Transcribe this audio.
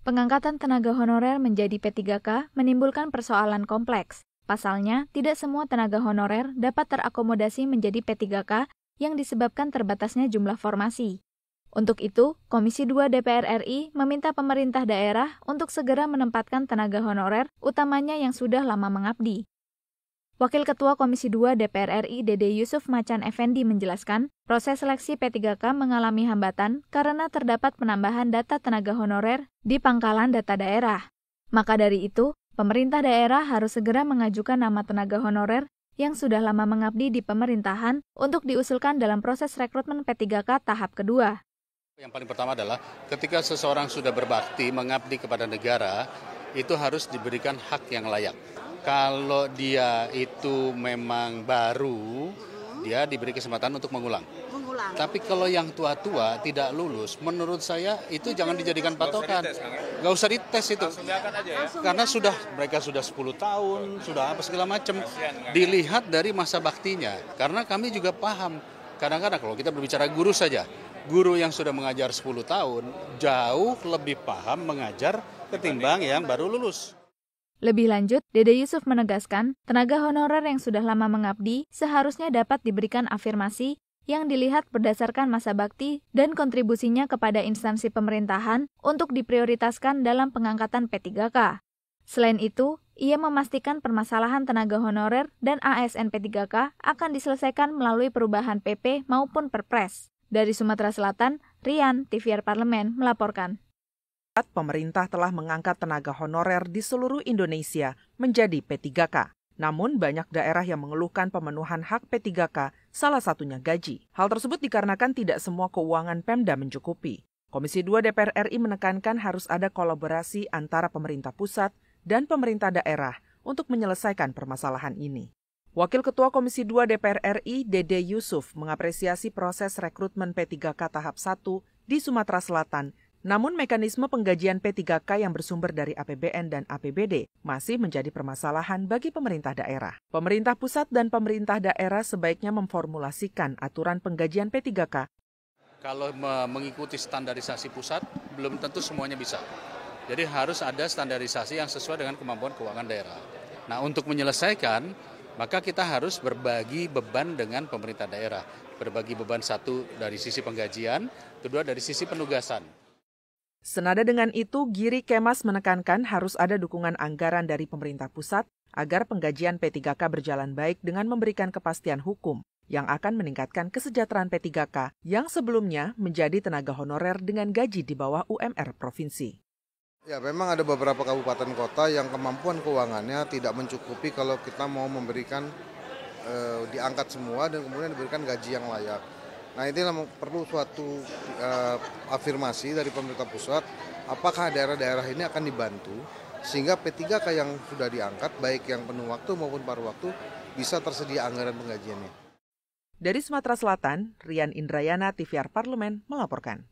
Pengangkatan tenaga honorer menjadi P3K menimbulkan persoalan kompleks. Pasalnya, tidak semua tenaga honorer dapat terakomodasi menjadi P3K yang disebabkan terbatasnya jumlah formasi. Untuk itu, Komisi 2 DPR RI meminta pemerintah daerah untuk segera menempatkan tenaga honorer, utamanya yang sudah lama mengabdi. Wakil Ketua Komisi 2 DPR RI Dede Yusuf Macan Effendi menjelaskan, proses seleksi P3K mengalami hambatan karena terdapat penambahan data tenaga honorer di pangkalan data daerah. Maka dari itu, pemerintah daerah harus segera mengajukan nama tenaga honorer yang sudah lama mengabdi di pemerintahan untuk diusulkan dalam proses rekrutmen P3K tahap kedua. Yang paling pertama adalah ketika seseorang sudah berbakti mengabdi kepada negara, itu harus diberikan hak yang layak. Kalau dia itu memang baru, dia diberi kesempatan untuk mengulang. Tapi kalau yang tua-tua tidak lulus, menurut saya itu jangan dijadikan patokan. Nggak usah dites itu. Karena mereka sudah 10 tahun, sudah apa segala macam. Dilihat dari masa baktinya. Karena kami juga paham, kadang-kadang kalau kita berbicara guru saja, guru yang sudah mengajar 10 tahun jauh lebih paham mengajar ketimbang yang baru lulus. Lebih lanjut, Dede Yusuf menegaskan, tenaga honorer yang sudah lama mengabdi seharusnya dapat diberikan afirmasi yang dilihat berdasarkan masa bakti dan kontribusinya kepada instansi pemerintahan untuk diprioritaskan dalam pengangkatan P3K. Selain itu, ia memastikan permasalahan tenaga honorer dan ASN P3K akan diselesaikan melalui perubahan PP maupun Perpres. Dari Sumatera Selatan, Rian, TVR Parlemen, melaporkan. Pemerintah telah mengangkat tenaga honorer di seluruh Indonesia menjadi P3K. Namun banyak daerah yang mengeluhkan pemenuhan hak P3K, salah satunya gaji. Hal tersebut dikarenakan tidak semua keuangan Pemda mencukupi. Komisi 2 DPR RI menekankan harus ada kolaborasi antara pemerintah pusat dan pemerintah daerah untuk menyelesaikan permasalahan ini. Wakil Ketua Komisi 2 DPR RI, Dede Yusuf, mengapresiasi proses rekrutmen P3K tahap 1 di Sumatera Selatan. Namun mekanisme penggajian P3K yang bersumber dari APBN dan APBD masih menjadi permasalahan bagi pemerintah daerah. Pemerintah pusat dan pemerintah daerah sebaiknya memformulasikan aturan penggajian P3K. Kalau mengikuti standarisasi pusat, belum tentu semuanya bisa. Jadi harus ada standarisasi yang sesuai dengan kemampuan keuangan daerah. Nah, untuk menyelesaikan, maka kita harus berbagi beban dengan pemerintah daerah. Berbagi beban, satu dari sisi penggajian, kedua dari sisi penugasan. Senada dengan itu, Giri Kemas menekankan harus ada dukungan anggaran dari pemerintah pusat agar penggajian P3K berjalan baik dengan memberikan kepastian hukum yang akan meningkatkan kesejahteraan P3K yang sebelumnya menjadi tenaga honorer dengan gaji di bawah UMR provinsi. Ya, memang ada beberapa kabupaten kota yang kemampuan keuangannya tidak mencukupi kalau kita mau memberikan diangkat semua dan kemudian diberikan gaji yang layak. Nah, ini perlu suatu afirmasi dari pemerintah pusat, apakah daerah-daerah ini akan dibantu sehingga P3K yang sudah diangkat, baik yang penuh waktu maupun paruh waktu, bisa tersedia anggaran penggajiannya. Dari Sumatera Selatan, Rian Indrayana, TVR Parlemen, melaporkan.